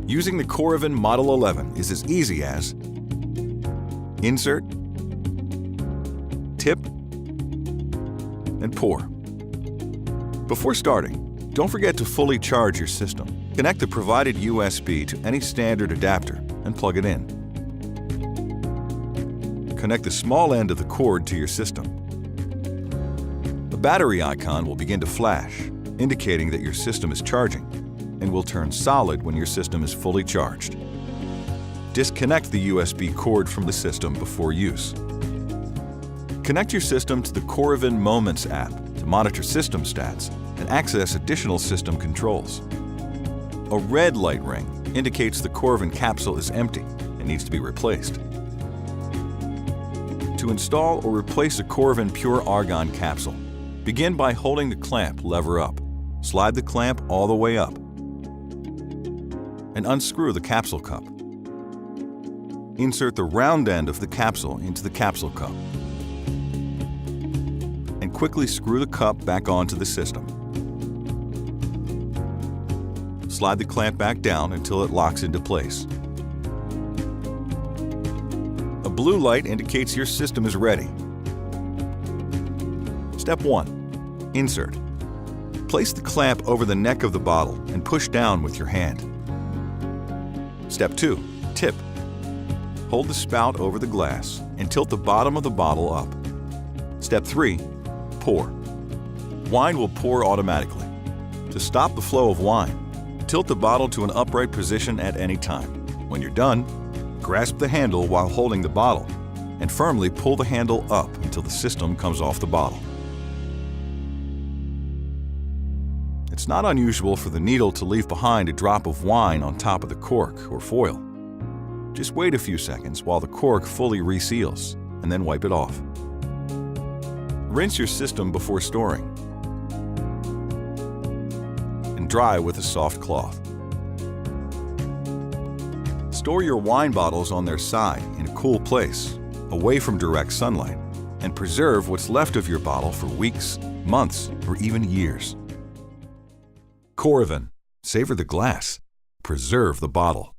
Using the Coravin Model 11 is as easy as insert, tip, and pour. Before starting, don't forget to fully charge your system. Connect the provided USB to any standard adapter and plug it in. Connect the small end of the cord to your system. A battery icon will begin to flash, indicating that your system is charging, and will turn solid when your system is fully charged. Disconnect the USB cord from the system before use. Connect your system to the Coravin Moments App to monitor system stats and access additional system controls. A red light ring indicates the Coravin capsule is empty and needs to be replaced. To install or replace a Coravin Pure Argon capsule, begin by holding the clamp lever up. Slide the clamp all the way up and unscrew the capsule cup. Insert the round end of the capsule into the capsule cup and quickly screw the cup back onto the system. Slide the clamp back down until it locks into place. A blue light indicates your system is ready. Step 1. Insert. Place the clamp over the neck of the bottle and push down with your hand. Step 2. Tip. Hold the spout over the glass and tilt the bottom of the bottle up. Step 3. Pour. Wine will pour automatically. To stop the flow of wine, tilt the bottle to an upright position at any time. When you're done, grasp the handle while holding the bottle and firmly pull the handle up until the system comes off the bottle. It's not unusual for the needle to leave behind a drop of wine on top of the cork or foil. Just wait a few seconds while the cork fully reseals, and then wipe it off. Rinse your system before storing, and dry with a soft cloth. Store your wine bottles on their side in a cool place, away from direct sunlight, and preserve what's left of your bottle for weeks, months, or even years. Coravin. Savor the glass. Preserve the bottle.